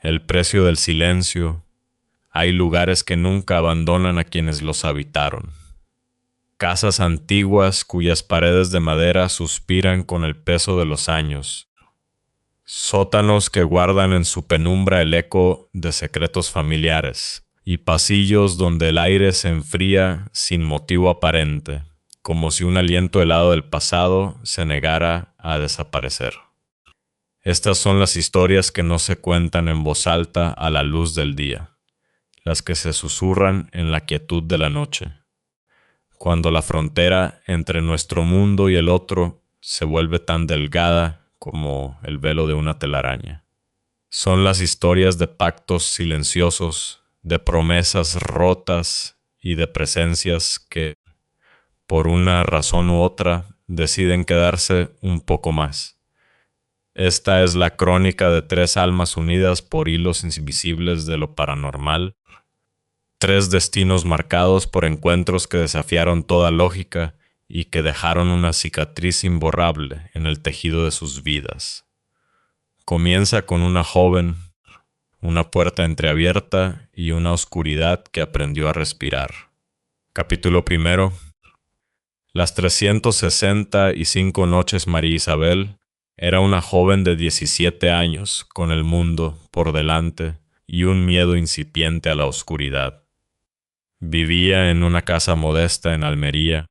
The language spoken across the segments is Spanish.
el precio del silencio. Hay lugares que nunca abandonan a quienes los habitaron. Casas antiguas cuyas paredes de madera suspiran con el peso de los años. Sótanos que guardan en su penumbra el eco de secretos familiares. Y pasillos donde el aire se enfría sin motivo aparente, como si un aliento helado del pasado se negara a desaparecer. Estas son las historias que no se cuentan en voz alta a la luz del día, las que se susurran en la quietud de la noche, cuando la frontera entre nuestro mundo y el otro se vuelve tan delgada como el velo de una telaraña. Son las historias de pactos silenciosos, de promesas rotas y de presencias que, por una razón u otra, deciden quedarse un poco más. Esta es la crónica de tres almas unidas por hilos invisibles de lo paranormal, tres destinos marcados por encuentros que desafiaron toda lógica y que dejaron una cicatriz imborrable en el tejido de sus vidas. Comienza con una joven, una puerta entreabierta y una oscuridad que aprendió a respirar. Capítulo 1. Las 365 noches María Isabel era una joven de 17 años con el mundo por delante y un miedo incipiente a la oscuridad. Vivía en una casa modesta en Almería,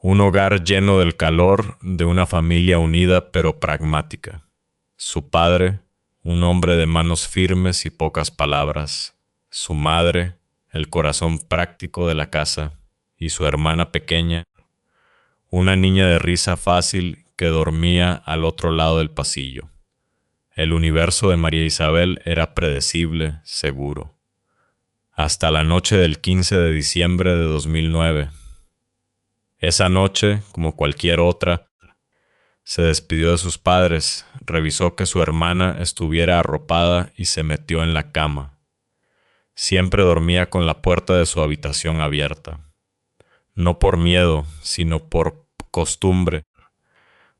un hogar lleno del calor de una familia unida pero pragmática. Su padre, un hombre de manos firmes y pocas palabras, su madre, el corazón práctico de la casa, y su hermana pequeña, una niña de risa fácil que dormía al otro lado del pasillo. El universo de María Isabel era predecible, seguro. Hasta la noche del 15 de diciembre de 2009. Esa noche, como cualquier otra, se despidió de sus padres, revisó que su hermana estuviera arropada y se metió en la cama. Siempre dormía con la puerta de su habitación abierta. No por miedo, sino por costumbre,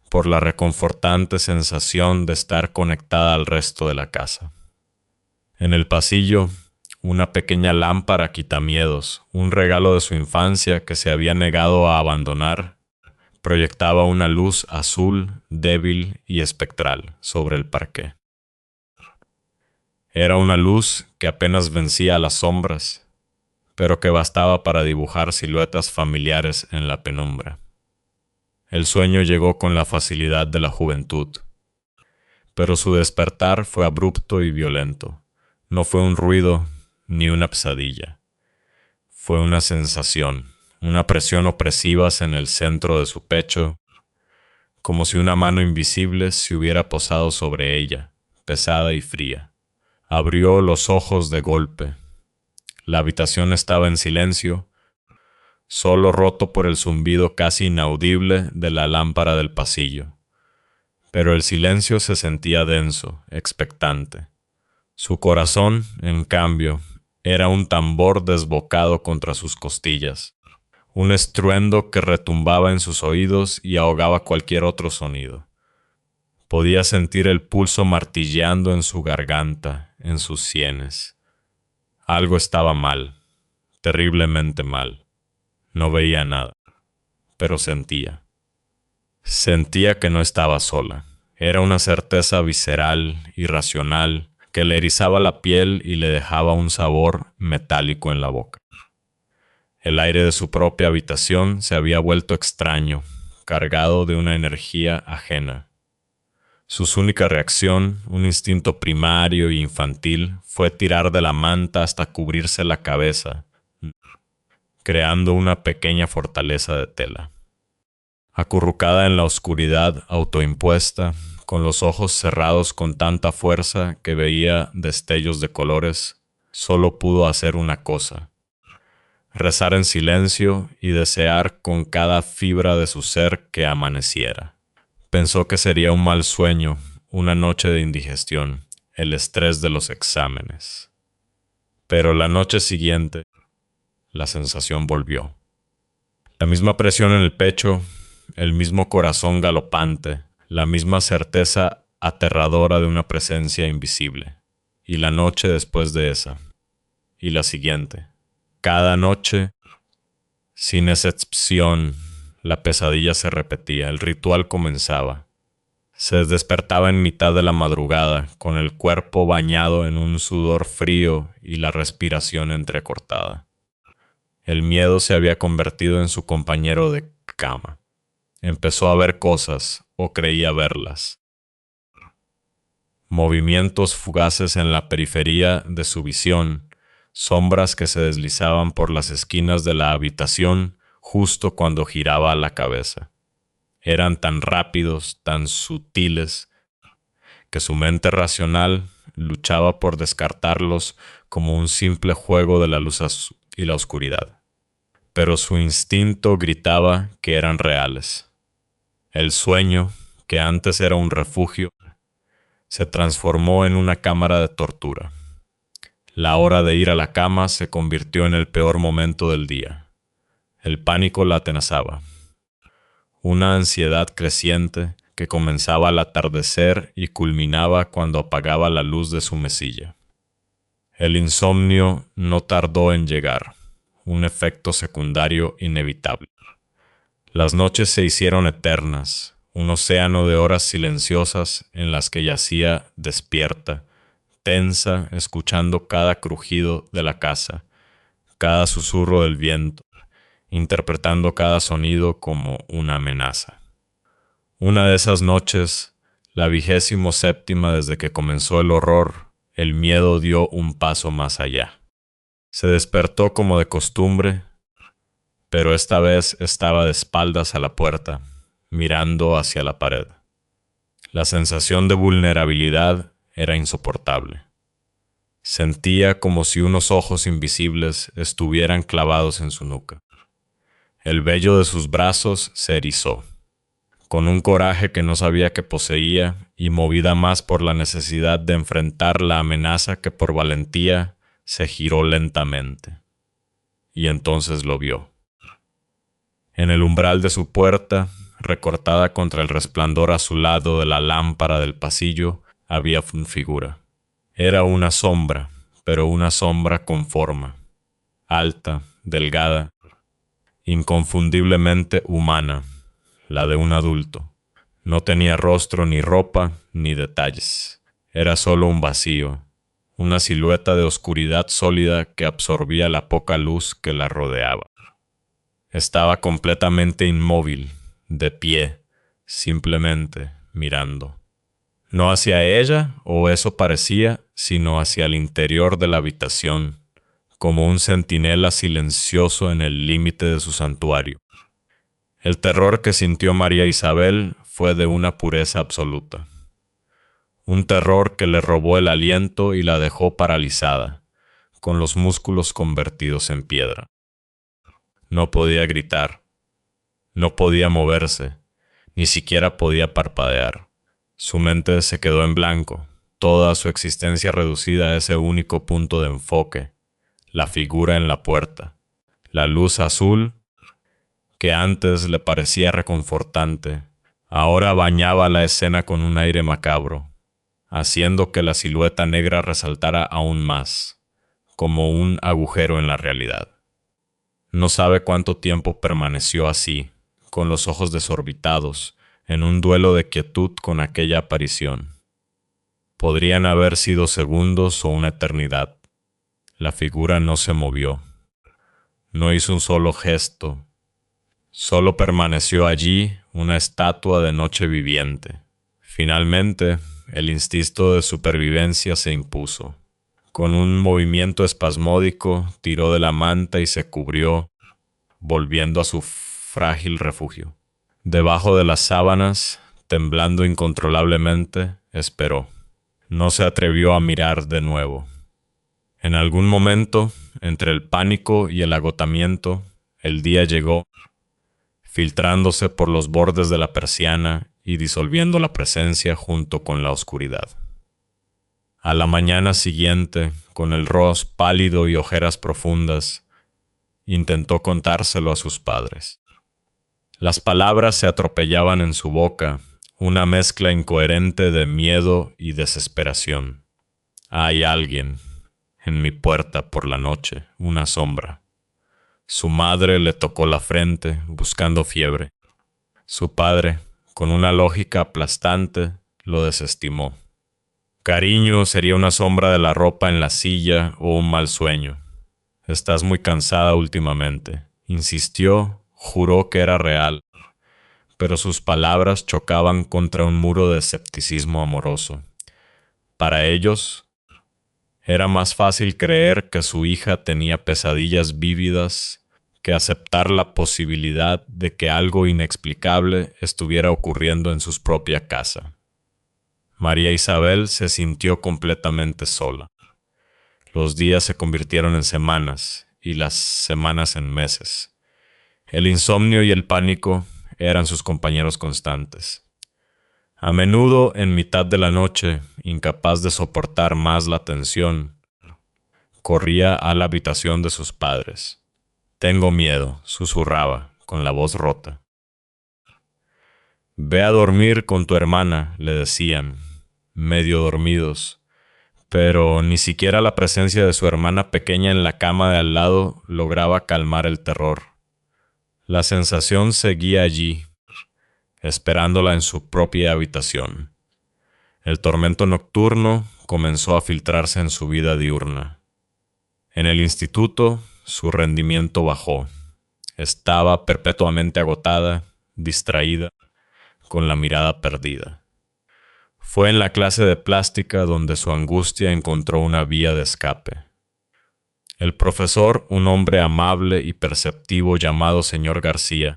por la reconfortante sensación de estar conectada al resto de la casa. En el pasillo, una pequeña lámpara quitamiedos, un regalo de su infancia que se había negado a abandonar, proyectaba una luz azul, débil y espectral sobre el parqué. Era una luz que apenas vencía a las sombras, pero que bastaba para dibujar siluetas familiares en la penumbra. El sueño llegó con la facilidad de la juventud, pero su despertar fue abrupto y violento. No fue un ruido ni una pesadilla. Fue una sensación. Una presión opresiva en el centro de su pecho, como si una mano invisible se hubiera posado sobre ella, pesada y fría. Abrió los ojos de golpe. La habitación estaba en silencio, solo roto por el zumbido casi inaudible de la lámpara del pasillo. Pero el silencio se sentía denso, expectante. Su corazón, en cambio, era un tambor desbocado contra sus costillas. Un estruendo que retumbaba en sus oídos y ahogaba cualquier otro sonido. Podía sentir el pulso martilleando en su garganta, en sus sienes. Algo estaba mal, terriblemente mal. No veía nada, pero sentía. Sentía que no estaba sola. Era una certeza visceral, irracional, que le erizaba la piel y le dejaba un sabor metálico en la boca. El aire de su propia habitación se había vuelto extraño, cargado de una energía ajena. Su única reacción, un instinto primario e infantil, fue tirar de la manta hasta cubrirse la cabeza, creando una pequeña fortaleza de tela. Acurrucada en la oscuridad autoimpuesta, con los ojos cerrados con tanta fuerza que veía destellos de colores, solo pudo hacer una cosa: rezar en silencio y desear con cada fibra de su ser que amaneciera. Pensó que sería un mal sueño, una noche de indigestión, el estrés de los exámenes. Pero la noche siguiente, la sensación volvió. La misma presión en el pecho, el mismo corazón galopante, la misma certeza aterradora de una presencia invisible. y la noche después de esa, y la siguiente. Cada noche, sin excepción, la pesadilla se repetía, el ritual comenzaba. Se despertaba en mitad de la madrugada, con el cuerpo bañado en un sudor frío y la respiración entrecortada. El miedo se había convertido en su compañero de cama. Empezó a ver cosas, o creía verlas. Movimientos fugaces en la periferia de su visión, sombras que se deslizaban por las esquinas de la habitación justo cuando giraba la cabeza. Eran tan rápidos, tan sutiles, que su mente racional luchaba por descartarlos como un simple juego de la luz y la oscuridad. Pero su instinto gritaba que eran reales. El sueño, que antes era un refugio, se transformó en una cámara de tortura. La hora de ir a la cama se convirtió en el peor momento del día. El pánico la atenazaba. Una ansiedad creciente que comenzaba al atardecer y culminaba cuando apagaba la luz de su mesilla. El insomnio no tardó en llegar, un efecto secundario inevitable. Las noches se hicieron eternas, un océano de horas silenciosas en las que yacía despierta, tensa, escuchando cada crujido de la casa, cada susurro del viento, interpretando cada sonido como una amenaza. Una de esas noches, la 27ª desde que comenzó el horror, el miedo dio un paso más allá. Se despertó como de costumbre, pero esta vez estaba de espaldas a la puerta, mirando hacia la pared. La sensación de vulnerabilidad era insoportable. Sentía como si unos ojos invisibles estuvieran clavados en su nuca. El vello de sus brazos se erizó. Con un coraje que no sabía que poseía y movida más por la necesidad de enfrentar la amenaza que por valentía, se giró lentamente. Y entonces lo vio. En el umbral de su puerta, recortada contra el resplandor azulado de la lámpara del pasillo, había una figura. Era una sombra, pero una sombra con forma. Alta, delgada, inconfundiblemente humana, la de un adulto. No tenía rostro, ni ropa, ni detalles. Era solo un vacío, una silueta de oscuridad sólida que absorbía la poca luz que la rodeaba. Estaba completamente inmóvil, de pie, simplemente mirando. No hacia ella, o eso parecía, sino hacia el interior de la habitación, como un centinela silencioso en el límite de su santuario. El terror que sintió María Isabel fue de una pureza absoluta. Un terror que le robó el aliento y la dejó paralizada, con los músculos convertidos en piedra. No podía gritar, no podía moverse, ni siquiera podía parpadear. Su mente se quedó en blanco, toda su existencia reducida a ese único punto de enfoque, la figura en la puerta, la luz azul que antes le parecía reconfortante, ahora bañaba la escena con un aire macabro, haciendo que la silueta negra resaltara aún más, como un agujero en la realidad. No sabe cuánto tiempo permaneció así, con los ojos desorbitados, en un duelo de quietud con aquella aparición. Podrían haber sido segundos o una eternidad. La figura no se movió. No hizo un solo gesto. Solo permaneció allí una estatua de noche viviente. Finalmente, el instinto de supervivencia se impuso. Con un movimiento espasmódico, tiró de la manta y se cubrió, volviendo a su frágil refugio. Debajo de las sábanas, temblando incontrolablemente, esperó. No se atrevió a mirar de nuevo. En algún momento, entre el pánico y el agotamiento, el día llegó, filtrándose por los bordes de la persiana y disolviendo la presencia junto con la oscuridad. A la mañana siguiente, con el rostro pálido y ojeras profundas, intentó contárselo a sus padres. Las palabras se atropellaban en su boca, una mezcla incoherente de miedo y desesperación. Hay alguien en mi puerta por la noche, una sombra. Su madre le tocó la frente, buscando fiebre. Su padre, con una lógica aplastante, lo desestimó. Cariño sería una sombra de la ropa en la silla o un mal sueño. Estás muy cansada últimamente. Insistió, juró que era real, pero sus palabras chocaban contra un muro de escepticismo amoroso. Para ellos, era más fácil creer que su hija tenía pesadillas vívidas que aceptar la posibilidad de que algo inexplicable estuviera ocurriendo en su propia casa. María Isabel se sintió completamente sola. Los días se convirtieron en semanas y las semanas en meses. El insomnio y el pánico eran sus compañeros constantes. A menudo, en mitad de la noche, incapaz de soportar más la tensión, corría a la habitación de sus padres. «Tengo miedo», susurraba, con la voz rota. «Ve a dormir con tu hermana», le decían, medio dormidos, pero ni siquiera la presencia de su hermana pequeña en la cama de al lado lograba calmar el terror. La sensación seguía allí, esperándola en su propia habitación. El tormento nocturno comenzó a filtrarse en su vida diurna. En el instituto, su rendimiento bajó. Estaba perpetuamente agotada, distraída, con la mirada perdida. Fue en la clase de plástica donde su angustia encontró una vía de escape. El profesor, un hombre amable y perceptivo llamado señor García,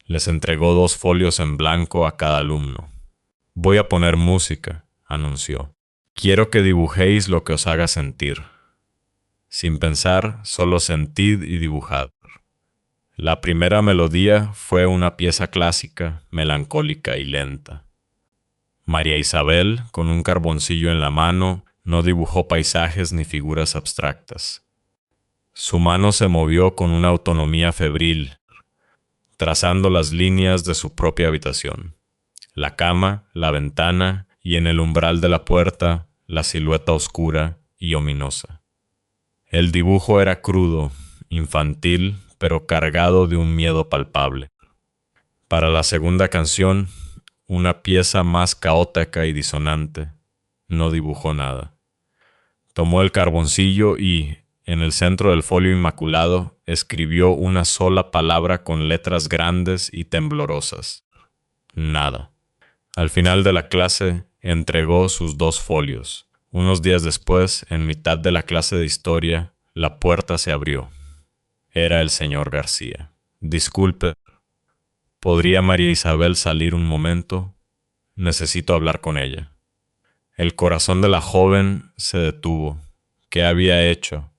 les entregó 2 folios en blanco a cada alumno. «Voy a poner música», anunció. «Quiero que dibujéis lo que os haga sentir. Sin pensar, solo sentid y dibujad». La primera melodía fue una pieza clásica, melancólica y lenta. María Isabel, con un carboncillo en la mano, no dibujó paisajes ni figuras abstractas. Su mano se movió con una autonomía febril, trazando las líneas de su propia habitación. La cama, la ventana y en el umbral de la puerta, la silueta oscura y ominosa. El dibujo era crudo, infantil, pero cargado de un miedo palpable. Para la segunda canción, una pieza más caótica y disonante, no dibujó nada. Tomó el carboncillo y, en el centro del folio inmaculado, escribió una sola palabra con letras grandes y temblorosas. Nada. Al final de la clase, entregó sus 2 folios. Unos días después, en mitad de la clase de historia, la puerta se abrió. Era el señor García. «Disculpe, ¿podría María Isabel salir un momento? Necesito hablar con ella». El corazón de la joven se detuvo. ¿Qué había hecho?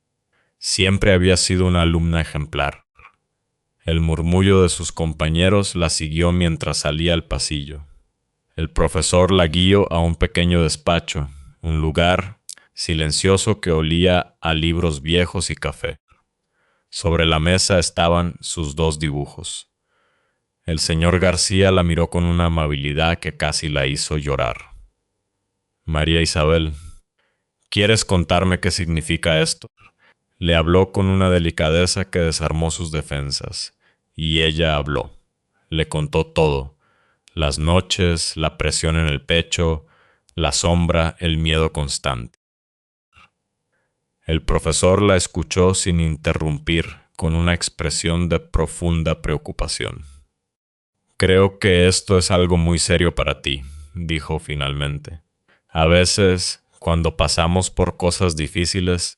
Siempre había sido una alumna ejemplar. El murmullo de sus compañeros la siguió mientras salía al pasillo. El profesor la guió a un pequeño despacho, un lugar silencioso que olía a libros viejos y café. Sobre la mesa estaban sus 2 dibujos. El señor García la miró con una amabilidad que casi la hizo llorar. «María Isabel, ¿quieres contarme qué significa esto?». Le habló con una delicadeza que desarmó sus defensas, y ella habló. Le contó todo: las noches, la presión en el pecho, la sombra, el miedo constante. El profesor la escuchó sin interrumpir, con una expresión de profunda preocupación. «Creo que esto es algo muy serio para ti», dijo finalmente. «A veces, cuando pasamos por cosas difíciles,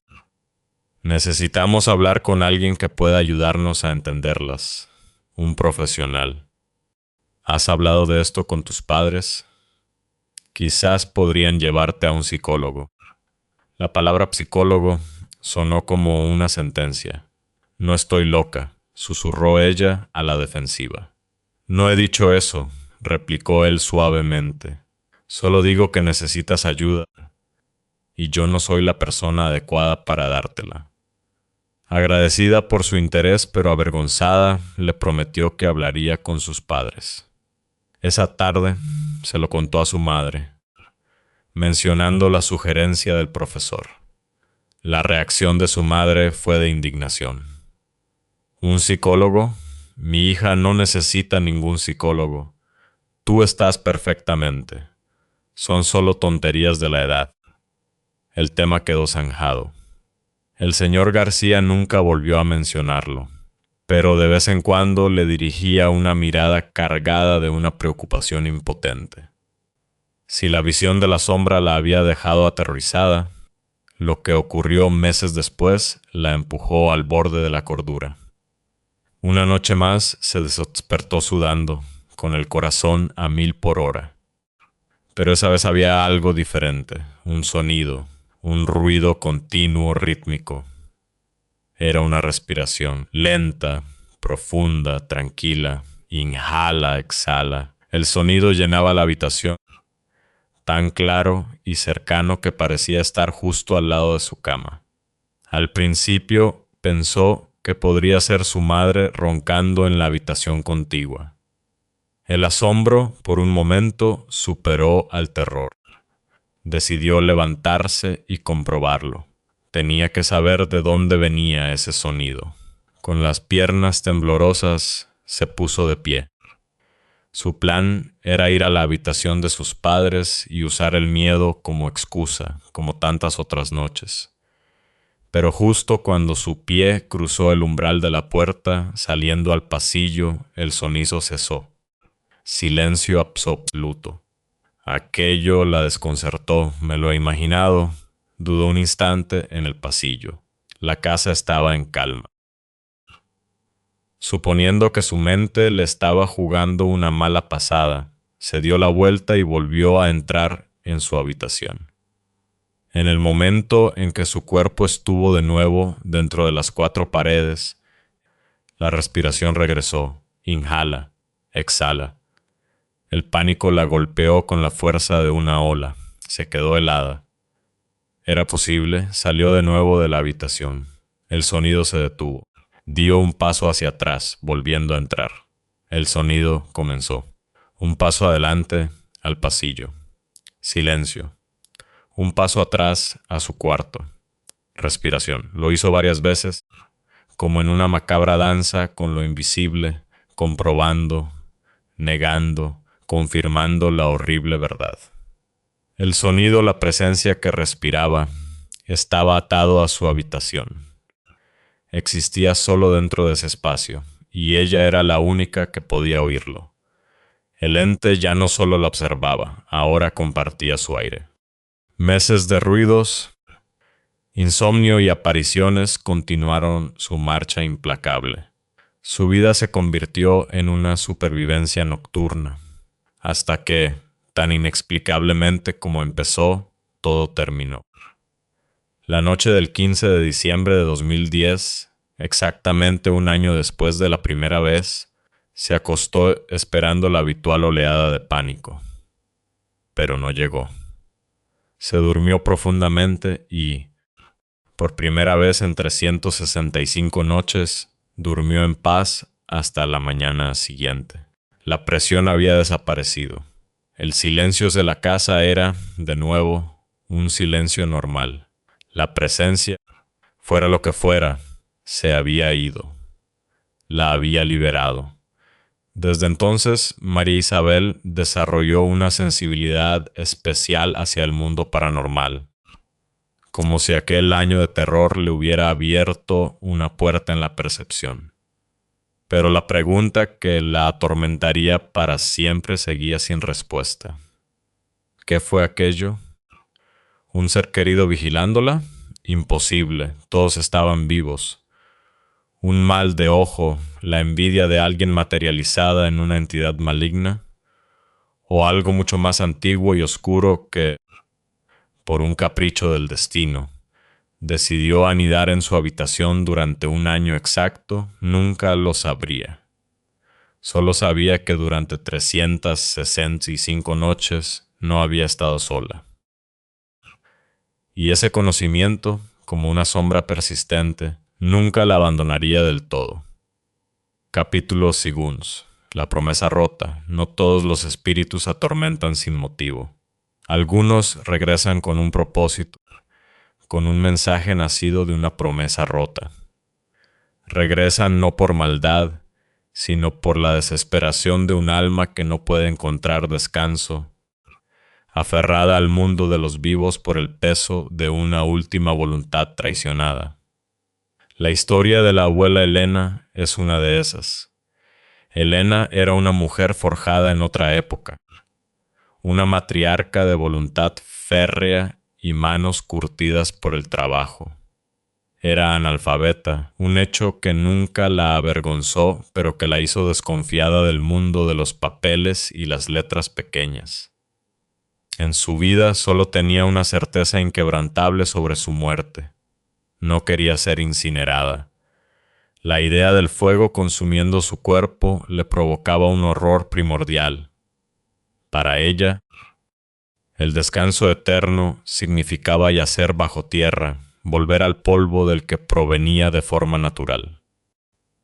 necesitamos hablar con alguien que pueda ayudarnos a entenderlas, un profesional. ¿Has hablado de esto con tus padres? Quizás podrían llevarte a un psicólogo». La palabra psicólogo sonó como una sentencia. «No estoy loca», susurró ella a la defensiva. «No he dicho eso», replicó él suavemente. «Solo digo que necesitas ayuda, y yo no soy la persona adecuada para dártela». Agradecida por su interés pero avergonzada, le prometió que hablaría con sus padres. Esa tarde se lo contó a su madre. mencionando la sugerencia del profesor. La reacción de su madre fue de indignación. ¿Un psicólogo? Mi hija no necesita ningún psicólogo. Tú estás perfectamente. Son solo tonterías de la edad. El tema quedó zanjado. El señor García nunca volvió a mencionarlo, pero de vez en cuando le dirigía una mirada cargada de una preocupación impotente. Si la visión de la sombra la había dejado aterrorizada, lo que ocurrió meses después la empujó al borde de la cordura. Una noche más se despertó sudando, con el corazón a 1000 por hora. Pero esa vez había algo diferente, un sonido, un ruido continuo rítmico. Era una respiración lenta, profunda, tranquila. Inhala, exhala. El sonido llenaba la habitación, tan claro y cercano que parecía estar justo al lado de su cama. Al principio pensó que podría ser su madre roncando en la habitación contigua. El asombro, por un momento, superó al terror. Decidió levantarse y comprobarlo. Tenía que saber de dónde venía ese sonido. Con las piernas temblorosas, se puso de pie. Su plan era ir a la habitación de sus padres y usar el miedo como excusa, como tantas otras noches. Pero justo cuando su pie cruzó el umbral de la puerta, saliendo al pasillo, el sonido cesó. Silencio absoluto. Aquello la desconcertó, me lo he imaginado. Dudó un instante en el pasillo. La casa estaba en calma. Suponiendo que su mente le estaba jugando una mala pasada, se dio la vuelta y volvió a entrar en su habitación. En el momento en que su cuerpo estuvo de nuevo dentro de las 4 paredes, la respiración regresó. Inhala, exhala. El pánico la golpeó con la fuerza de una ola. Se quedó helada. Era posible, salió de nuevo de la habitación. El sonido se detuvo. Dio un paso hacia atrás, volviendo a entrar. El sonido comenzó. Un paso adelante, al pasillo. Silencio. Un paso atrás, a su cuarto. Respiración. Lo hizo varias veces, como en una macabra danza con lo invisible, comprobando, negando, confirmando la horrible verdad. El sonido, la presencia que respiraba, estaba atado a su habitación. Existía solo dentro de ese espacio, y ella era la única que podía oírlo. El ente ya no solo la observaba, ahora compartía su aire. Meses de ruidos, insomnio y apariciones continuaron su marcha implacable. Su vida se convirtió en una supervivencia nocturna, hasta que, tan inexplicablemente como empezó, todo terminó. La noche del 15 de diciembre de 2010, exactamente un año después de la primera vez, se acostó esperando la habitual oleada de pánico. Pero no llegó. Se durmió profundamente y, por primera vez en 365 noches, durmió en paz hasta la mañana siguiente. La presión había desaparecido. El silencio de la casa era, de nuevo, un silencio normal. La presencia, fuera lo que fuera, se había ido. La había liberado. Desde entonces, María Isabel desarrolló una sensibilidad especial hacia el mundo paranormal, como si aquel año de terror le hubiera abierto una puerta en la percepción. Pero la pregunta que la atormentaría para siempre seguía sin respuesta. ¿Qué fue aquello? ¿Un ser querido vigilándola? Imposible, todos estaban vivos. ¿Un mal de ojo, la envidia de alguien materializada en una entidad maligna? ¿O algo mucho más antiguo y oscuro que, por un capricho del destino, decidió anidar en su habitación durante un año exacto? Nunca lo sabría. Solo sabía que durante 365 noches no había estado sola. Y ese conocimiento, como una sombra persistente, nunca la abandonaría del todo. Capítulo segundo. La promesa rota. No todos los espíritus atormentan sin motivo. Algunos regresan con un propósito, con un mensaje nacido de una promesa rota. Regresan no por maldad, sino por la desesperación de un alma que no puede encontrar descanso, aferrada al mundo de los vivos por el peso de una última voluntad traicionada. La historia de la abuela Elena es una de esas. Elena era una mujer forjada en otra época, una matriarca de voluntad férrea y manos curtidas por el trabajo. Era analfabeta, un hecho que nunca la avergonzó, pero que la hizo desconfiada del mundo de los papeles y las letras pequeñas. En su vida solo tenía una certeza inquebrantable sobre su muerte. No quería ser incinerada. La idea del fuego consumiendo su cuerpo le provocaba un horror primordial. Para ella, el descanso eterno significaba yacer bajo tierra, volver al polvo del que provenía de forma natural.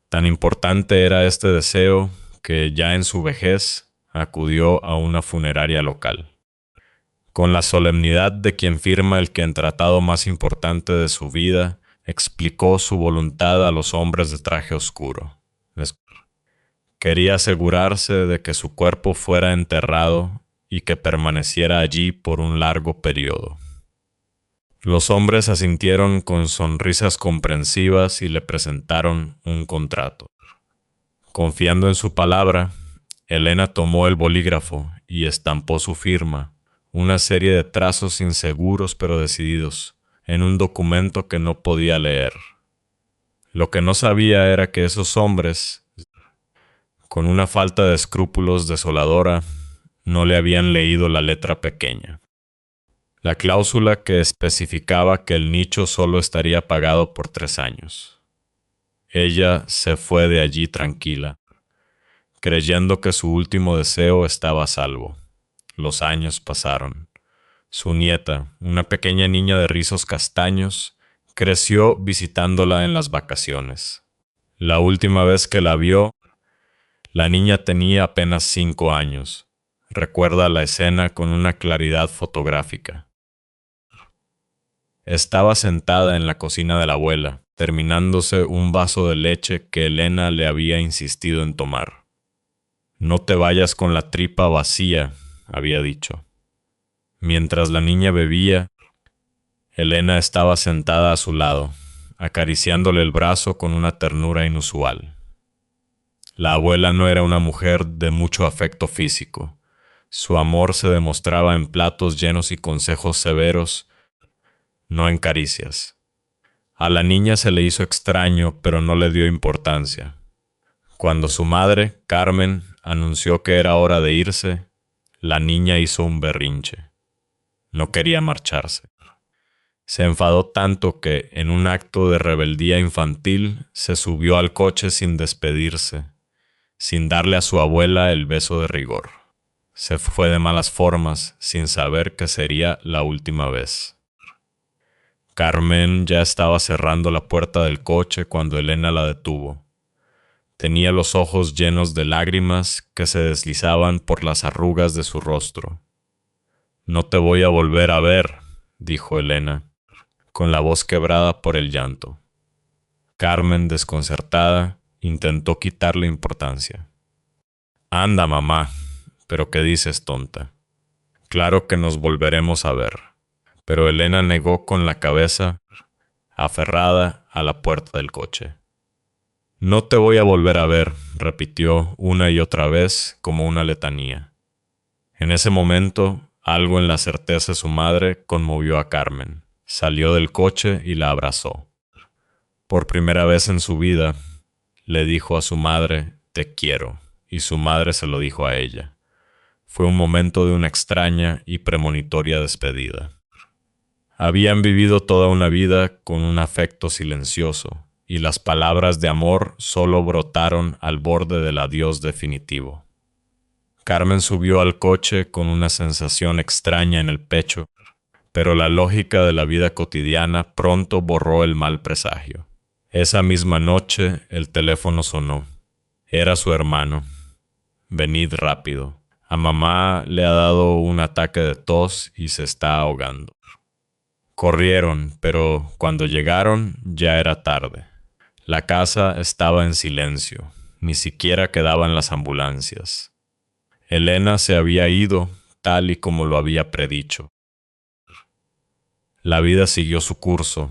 Tan importante era este deseo que ya en su vejez acudió a una funeraria local. Con la solemnidad de quien firma el que en tratado más importante de su vida explicó su voluntad a los hombres de traje oscuro. Quería asegurarse de que su cuerpo fuera enterrado y que permaneciera allí por un largo periodo. Los hombres asintieron con sonrisas comprensivas y le presentaron un contrato. Confiando en su palabra, Elena tomó el bolígrafo y estampó su firma, una serie de trazos inseguros pero decididos, en un documento que no podía leer. Lo que no sabía era que esos hombres, con una falta de escrúpulos desoladora, no le habían leído la letra pequeña. La cláusula que especificaba que el nicho solo estaría pagado por 3 años. Ella se fue de allí tranquila, creyendo que su último deseo estaba a salvo. Los años pasaron. Su nieta, una pequeña niña de rizos castaños, creció visitándola en las vacaciones. La última vez que la vio, la niña tenía apenas 5 años. Recuerda la escena con una claridad fotográfica. Estaba sentada en la cocina de la abuela, terminándose un vaso de leche que Elena le había insistido en tomar. «No te vayas con la tripa vacía», había dicho. Mientras la niña bebía, Elena estaba sentada a su lado, acariciándole el brazo con una ternura inusual. La abuela no era una mujer de mucho afecto físico. Su amor se demostraba en platos llenos y consejos severos, no en caricias. A la niña se le hizo extraño, pero no le dio importancia. Cuando su madre, Carmen, anunció que era hora de irse, la niña hizo un berrinche. No quería marcharse. Se enfadó tanto que, en un acto de rebeldía infantil, se subió al coche sin despedirse, sin darle a su abuela el beso de rigor. Se fue de malas formas, sin saber que sería la última vez. Carmen ya estaba cerrando la puerta del coche cuando Elena la detuvo. Tenía los ojos llenos de lágrimas que se deslizaban por las arrugas de su rostro. «No te voy a volver a ver», dijo Elena, con la voz quebrada por el llanto. Carmen, desconcertada, intentó quitarle importancia. «Anda, mamá, ¿pero qué dices, tonta? Claro que nos volveremos a ver». Pero Elena negó con la cabeza, aferrada a la puerta del coche. «No te voy a volver a ver», repitió una y otra vez como una letanía. En ese momento, algo en la certeza de su madre conmovió a Carmen. Salió del coche y la abrazó. Por primera vez en su vida, le dijo a su madre, «Te quiero», y su madre se lo dijo a ella. Fue un momento de una extraña y premonitoria despedida. Habían vivido toda una vida con un afecto silencioso, y las palabras de amor solo brotaron al borde del adiós definitivo. Carmen subió al coche con una sensación extraña en el pecho, pero la lógica de la vida cotidiana pronto borró el mal presagio. Esa misma noche el teléfono sonó. Era su hermano. «Venid rápido», A mamá le ha dado un ataque de tos y se está ahogando. Corrieron, pero cuando llegaron ya era tarde. La casa estaba en silencio, ni siquiera quedaban las ambulancias. Elena se había ido tal y como lo había predicho. La vida siguió su curso,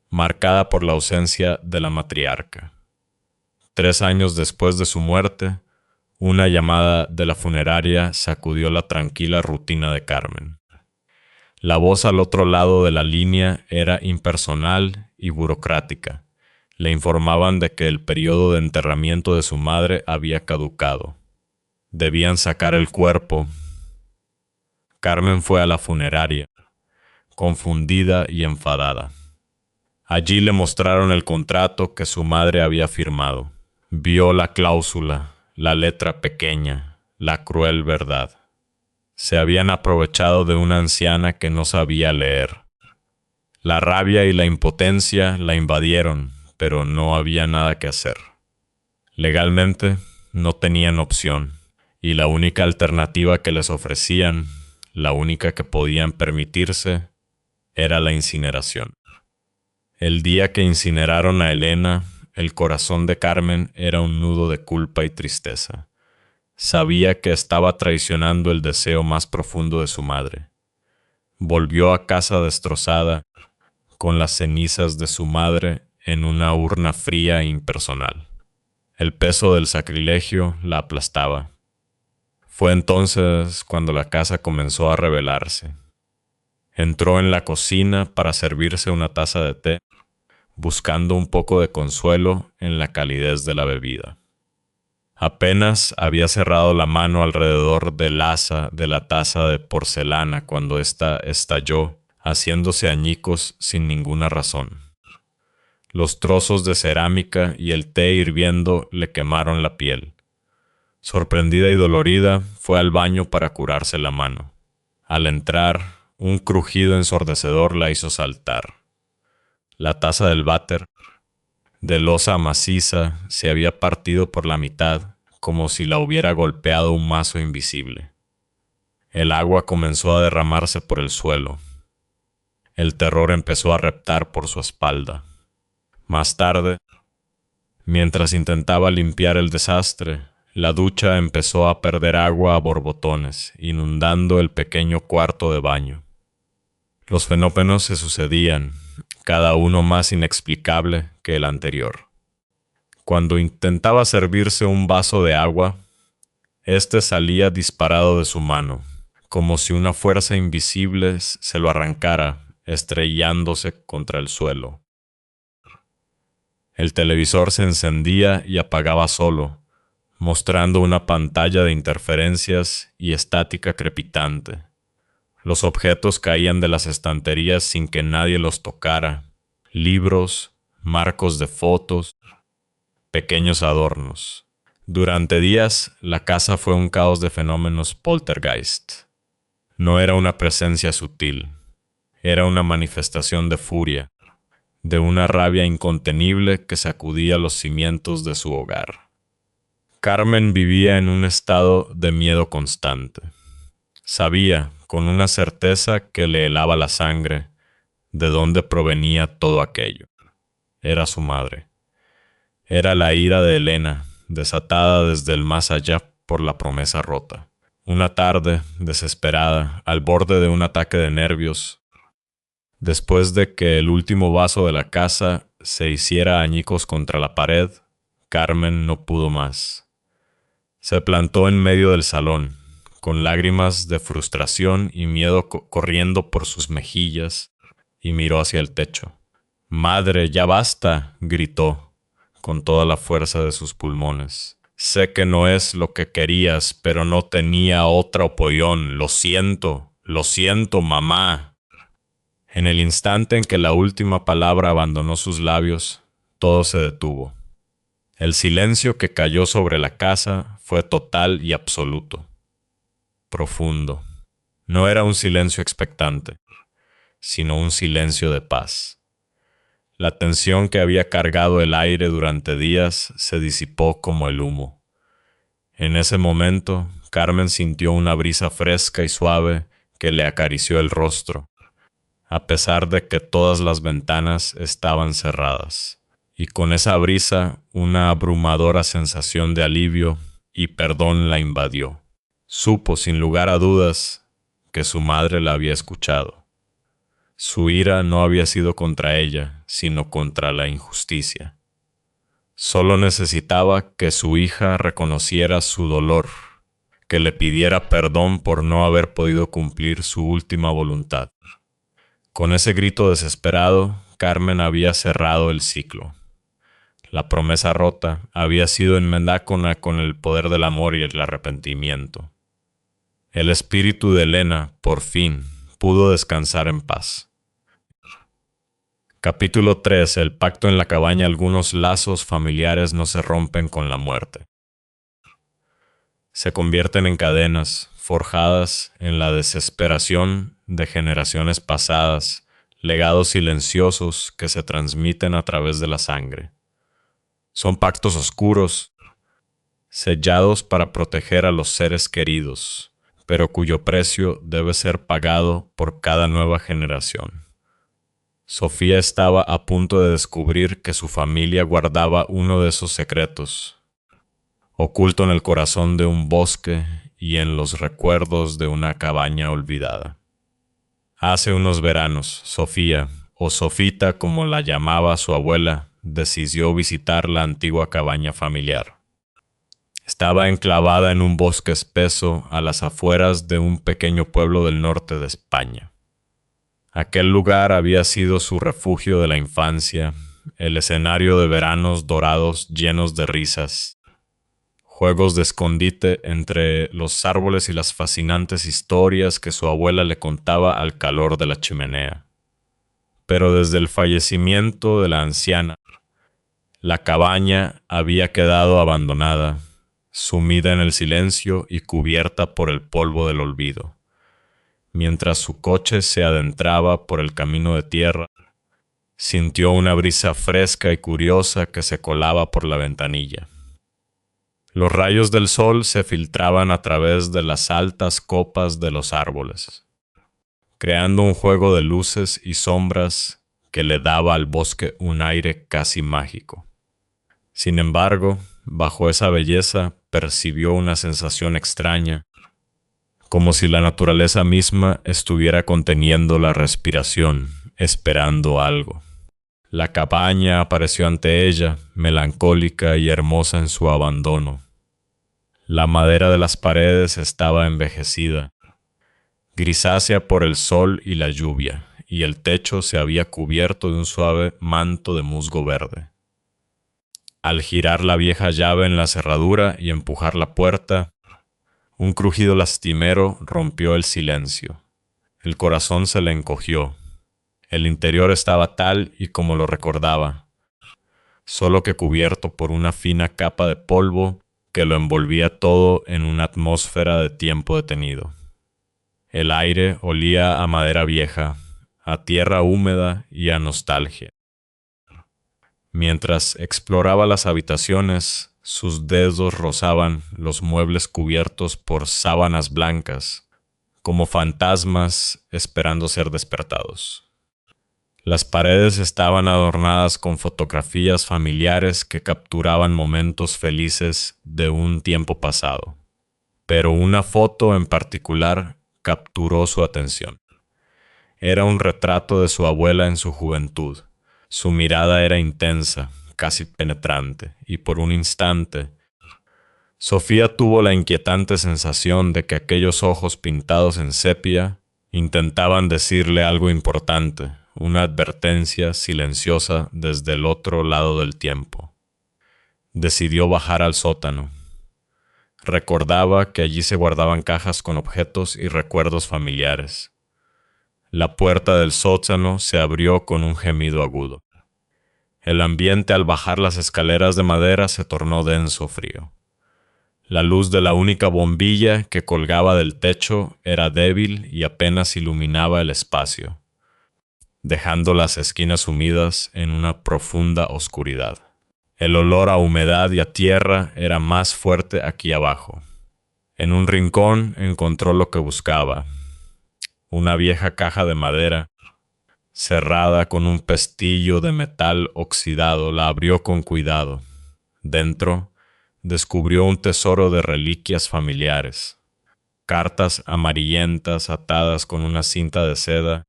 marcada por la ausencia de la matriarca. 3 años después de su muerte, una llamada de la funeraria sacudió la tranquila rutina de Carmen. La voz al otro lado de la línea era impersonal y burocrática. Le informaban de que el periodo de enterramiento de su madre había caducado. Debían sacar el cuerpo. Carmen fue a la funeraria, confundida y enfadada. Allí le mostraron el contrato que su madre había firmado. Vio la cláusula, la letra pequeña, la cruel verdad. Se habían aprovechado de una anciana que no sabía leer. La rabia y la impotencia la invadieron, pero no había nada que hacer. Legalmente no tenían opción, y la única alternativa que les ofrecían, la única que podían permitirse, era la incineración. El día que incineraron a Elena, el corazón de Carmen era un nudo de culpa y tristeza. Sabía que estaba traicionando el deseo más profundo de su madre. Volvió a casa destrozada, con las cenizas de su madre en una urna fría e impersonal. El peso del sacrilegio la aplastaba. Fue entonces cuando la casa comenzó a rebelarse. Entró en la cocina para servirse una taza de té, buscando un poco de consuelo en la calidez de la bebida. Apenas había cerrado la mano alrededor del asa de la taza de porcelana cuando ésta estalló, haciéndose añicos sin ninguna razón. Los trozos de cerámica y el té hirviendo le quemaron la piel. Sorprendida y dolorida, fue al baño para curarse la mano. Al entrar, un crujido ensordecedor la hizo saltar. La taza del váter, de loza maciza, se había partido por la mitad, como si la hubiera golpeado un mazo invisible. El agua comenzó a derramarse por el suelo. El terror empezó a reptar por su espalda. Más tarde, mientras intentaba limpiar el desastre, la ducha empezó a perder agua a borbotones, inundando el pequeño cuarto de baño. Los fenómenos se sucedían, cada uno más inexplicable que el anterior. Cuando intentaba servirse un vaso de agua, éste salía disparado de su mano, como si una fuerza invisible se lo arrancara, estrellándose contra el suelo. El televisor se encendía y apagaba solo, mostrando una pantalla de interferencias y estática crepitante. Los objetos caían de las estanterías sin que nadie los tocara. Libros, marcos de fotos, pequeños adornos. Durante días, la casa fue un caos de fenómenos poltergeist. No era una presencia sutil. Era una manifestación de furia, de una rabia incontenible que sacudía los cimientos de su hogar. Carmen vivía en un estado de miedo constante. Sabía, con una certeza que le helaba la sangre, de dónde provenía todo aquello. Era su madre. Era la ira de Elena, desatada desde el más allá por la promesa rota. Una tarde, desesperada, al borde de un ataque de nervios, después de que el último vaso de la casa se hiciera añicos contra la pared, Carmen no pudo más. Se plantó en medio del salón, con lágrimas de frustración y miedo corriendo por sus mejillas, y miró hacia el techo. «Madre, ya basta», gritó, con toda la fuerza de sus pulmones. «Sé que no es lo que querías, pero no tenía otra opción. Lo siento, mamá». En el instante en que la última palabra abandonó sus labios, todo se detuvo. El silencio que cayó sobre la casa fue total y absoluto. Profundo. No era un silencio expectante, sino un silencio de paz. La tensión que había cargado el aire durante días se disipó como el humo. En ese momento, Carmen sintió una brisa fresca y suave que le acarició el rostro, a pesar de que todas las ventanas estaban cerradas. Y con esa brisa, una abrumadora sensación de alivio y perdón la invadió. Supo, sin lugar a dudas, que su madre la había escuchado. Su ira no había sido contra ella, sino contra la injusticia. Solo necesitaba que su hija reconociera su dolor, que le pidiera perdón por no haber podido cumplir su última voluntad. Con ese grito desesperado, Carmen había cerrado el ciclo. La promesa rota había sido enmendada con el poder del amor y el arrepentimiento. El espíritu de Elena, por fin, pudo descansar en paz. Capítulo 3. El pacto en la cabaña. Algunos lazos familiares no se rompen con la muerte. Se convierten en cadenas, forjadas en la desesperación de generaciones pasadas, legados silenciosos que se transmiten a través de la sangre. Son pactos oscuros, sellados para proteger a los seres queridos, pero cuyo precio debe ser pagado por cada nueva generación. Sofía estaba a punto de descubrir que su familia guardaba uno de esos secretos, oculto en el corazón de un bosque y en los recuerdos de una cabaña olvidada. Hace unos veranos, Sofía, o Sofita como la llamaba su abuela, decidió visitar la antigua cabaña familiar. Estaba enclavada en un bosque espeso a las afueras de un pequeño pueblo del norte de España. Aquel lugar había sido su refugio de la infancia, el escenario de veranos dorados llenos de risas, juegos de escondite entre los árboles y las fascinantes historias que su abuela le contaba al calor de la chimenea. Pero desde el fallecimiento de la anciana, la cabaña había quedado abandonada, sumida en el silencio y cubierta por el polvo del olvido. Mientras su coche se adentraba por el camino de tierra, sintió una brisa fresca y curiosa que se colaba por la ventanilla. Los rayos del sol se filtraban a través de las altas copas de los árboles, creando un juego de luces y sombras que le daba al bosque un aire casi mágico. Sin embargo, bajo esa belleza percibió una sensación extraña, como si la naturaleza misma estuviera conteniendo la respiración, esperando algo. La cabaña apareció ante ella, melancólica y hermosa en su abandono. La madera de las paredes estaba envejecida, grisácea por el sol y la lluvia, y el techo se había cubierto de un suave manto de musgo verde. Al girar la vieja llave en la cerradura y empujar la puerta, un crujido lastimero rompió el silencio. El corazón se le encogió. El interior estaba tal y como lo recordaba, solo que cubierto por una fina capa de polvo que lo envolvía todo en una atmósfera de tiempo detenido. El aire olía a madera vieja, a tierra húmeda y a nostalgia. Mientras exploraba las habitaciones, sus dedos rozaban los muebles cubiertos por sábanas blancas, como fantasmas esperando ser despertados. Las paredes estaban adornadas con fotografías familiares que capturaban momentos felices de un tiempo pasado. Pero una foto en particular capturó su atención. Era un retrato de su abuela en su juventud. Su mirada era intensa, casi penetrante, y por un instante, Sofía tuvo la inquietante sensación de que aquellos ojos pintados en sepia intentaban decirle algo importante, una advertencia silenciosa desde el otro lado del tiempo. Decidió bajar al sótano. Recordaba que allí se guardaban cajas con objetos y recuerdos familiares. La puerta del sótano se abrió con un gemido agudo. El ambiente al bajar las escaleras de madera se tornó denso frío. La luz de la única bombilla que colgaba del techo era débil y apenas iluminaba el espacio, dejando las esquinas sumidas en una profunda oscuridad. El olor a humedad y a tierra era más fuerte aquí abajo. En un rincón encontró lo que buscaba, una vieja caja de madera, cerrada con un pestillo de metal oxidado. La abrió con cuidado. Dentro, descubrió un tesoro de reliquias familiares, cartas amarillentas atadas con una cinta de seda,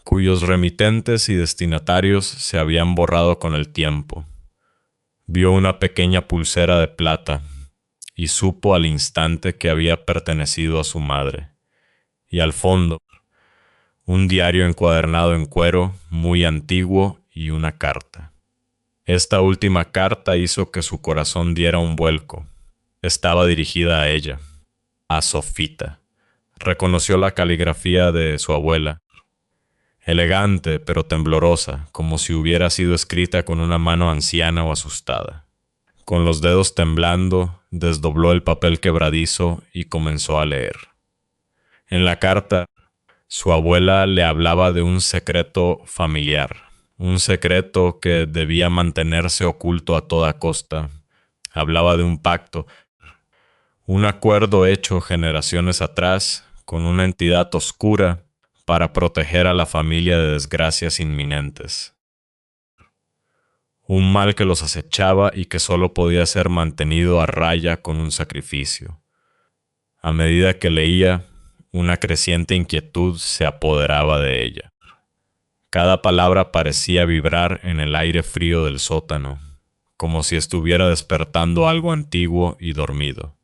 cuyos remitentes y destinatarios se habían borrado con el tiempo. Vio una pequeña pulsera de plata y supo al instante que había pertenecido a su madre. Y al fondo, un diario encuadernado en cuero, muy antiguo, y una carta. Esta última carta hizo que su corazón diera un vuelco. Estaba dirigida a ella, a Sofita. Reconoció la caligrafía de su abuela, elegante pero temblorosa, como si hubiera sido escrita con una mano anciana o asustada. Con los dedos temblando, desdobló el papel quebradizo y comenzó a leer. En la carta, su abuela le hablaba de un secreto familiar, un secreto que debía mantenerse oculto a toda costa. Hablaba de un pacto, un acuerdo hecho generaciones atrás con una entidad oscura para proteger a la familia de desgracias inminentes. Un mal que los acechaba y que solo podía ser mantenido a raya con un sacrificio. A medida que leía, una creciente inquietud se apoderaba de ella. Cada palabra parecía vibrar en el aire frío del sótano, como si estuviera despertando algo antiguo y dormido.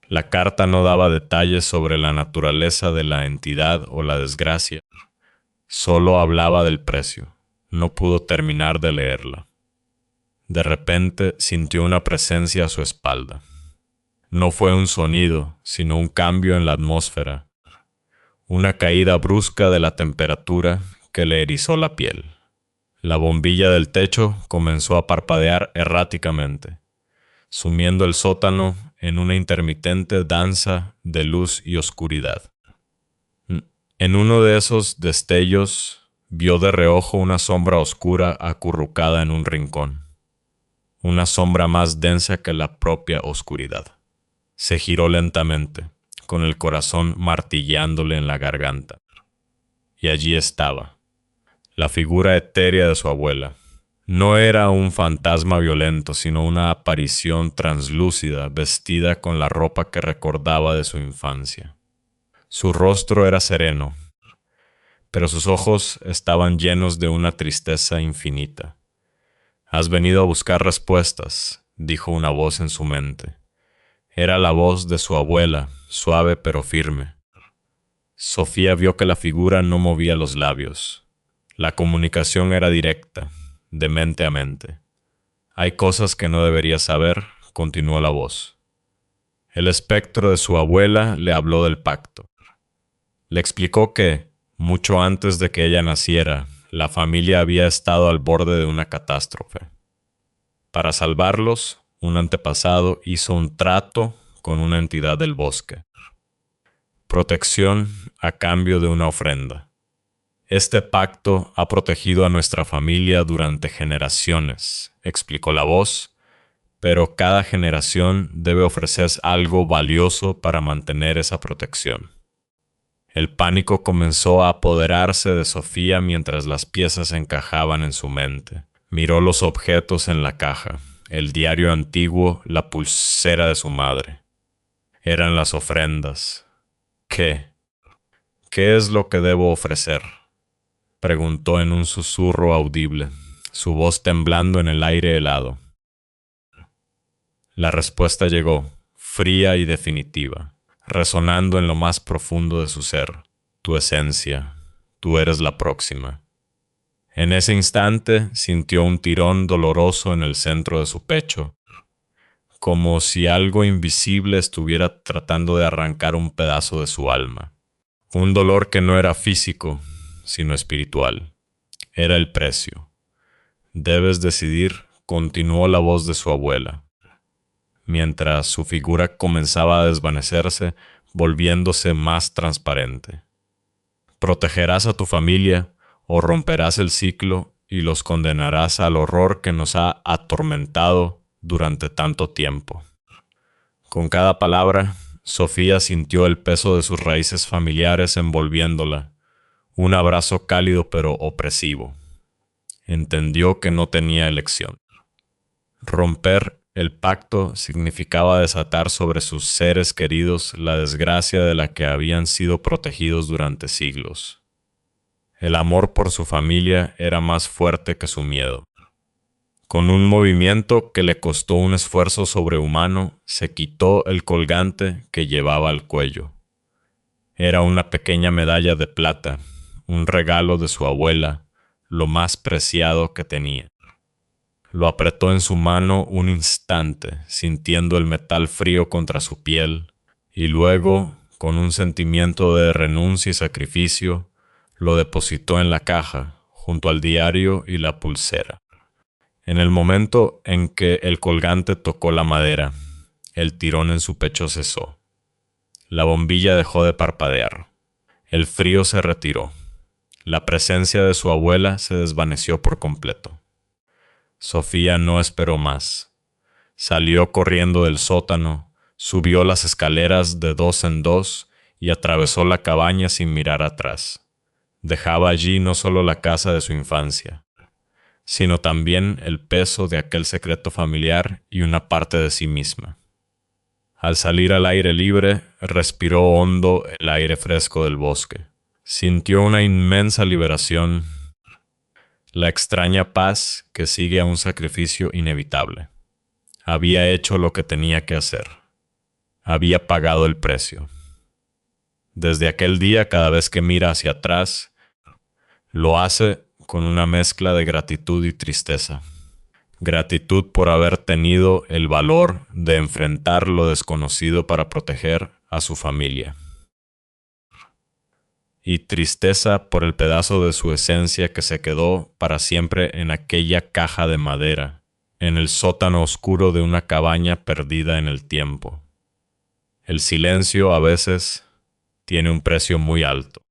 La carta no daba detalles sobre la naturaleza de la entidad o la desgracia. Solo hablaba del precio. No pudo terminar de leerla. De repente sintió una presencia a su espalda. No fue un sonido, sino un cambio en la atmósfera. Una caída brusca de la temperatura que le erizó la piel. La bombilla del techo comenzó a parpadear erráticamente, sumiendo el sótano en una intermitente danza de luz y oscuridad. En uno de esos destellos vio de reojo una sombra oscura acurrucada en un rincón. Una sombra más densa que la propia oscuridad. Se giró lentamente, con el corazón martillándole en la garganta. Y allí estaba, la figura etérea de su abuela. No era un fantasma violento, sino una aparición translúcida, vestida con la ropa que recordaba de su infancia. Su rostro era sereno, pero sus ojos estaban llenos de una tristeza infinita. «Has venido a buscar respuestas», dijo una voz en su mente. Era la voz de su abuela, suave pero firme. Sofía vio que la figura no movía los labios. La comunicación era directa, de mente a mente. «Hay cosas que no deberías saber», continuó la voz. El espectro de su abuela le habló del pacto. Le explicó que, mucho antes de que ella naciera, la familia había estado al borde de una catástrofe. Para salvarlos, un antepasado hizo un trato con una entidad del bosque. Protección a cambio de una ofrenda. Este pacto ha protegido a nuestra familia durante generaciones, explicó la voz, pero cada generación debe ofrecer algo valioso para mantener esa protección. El pánico comenzó a apoderarse de Sofía mientras las piezas encajaban en su mente. Miró los objetos en la caja, el diario antiguo, la pulsera de su madre. Eran las ofrendas. ¿Qué? ¿Qué es lo que debo ofrecer?, preguntó en un susurro audible, su voz temblando en el aire helado. La respuesta llegó, fría y definitiva, resonando en lo más profundo de su ser. Tu esencia, tú eres la próxima. En ese instante sintió un tirón doloroso en el centro de su pecho, como si algo invisible estuviera tratando de arrancar un pedazo de su alma. Un dolor que no era físico, sino espiritual. Era el precio. Debes decidir, continuó la voz de su abuela, mientras su figura comenzaba a desvanecerse, volviéndose más transparente. ¿Protegerás a tu familia o romperás el ciclo y los condenarás al horror que nos ha atormentado durante tanto tiempo? Con cada palabra, Sofía sintió el peso de sus raíces familiares envolviéndola, un abrazo cálido pero opresivo. Entendió que no tenía elección. Romper el pacto significaba desatar sobre sus seres queridos la desgracia de la que habían sido protegidos durante siglos. El amor por su familia era más fuerte que su miedo. Con un movimiento que le costó un esfuerzo sobrehumano, se quitó el colgante que llevaba al cuello. Era una pequeña medalla de plata, un regalo de su abuela, lo más preciado que tenía. Lo apretó en su mano un instante, sintiendo el metal frío contra su piel, y luego, con un sentimiento de renuncia y sacrificio, lo depositó en la caja, junto al diario y la pulsera. En el momento en que el colgante tocó la madera, el tirón en su pecho cesó. La bombilla dejó de parpadear. El frío se retiró. La presencia de su abuela se desvaneció por completo. Sofía no esperó más. Salió corriendo del sótano, subió las escaleras de 2 en 2 y atravesó la cabaña sin mirar atrás. Dejaba allí no solo la casa de su infancia, sino también el peso de aquel secreto familiar y una parte de sí misma. Al salir al aire libre, respiró hondo el aire fresco del bosque. Sintió una inmensa liberación, la extraña paz que sigue a un sacrificio inevitable. Había hecho lo que tenía que hacer. Había pagado el precio. Desde aquel día, cada vez que mira hacia atrás, lo hace con una mezcla de gratitud y tristeza. Gratitud por haber tenido el valor de enfrentar lo desconocido para proteger a su familia. Y tristeza por el pedazo de su esencia que se quedó para siempre en aquella caja de madera, en el sótano oscuro de una cabaña perdida en el tiempo. El silencio a veces tiene un precio muy alto.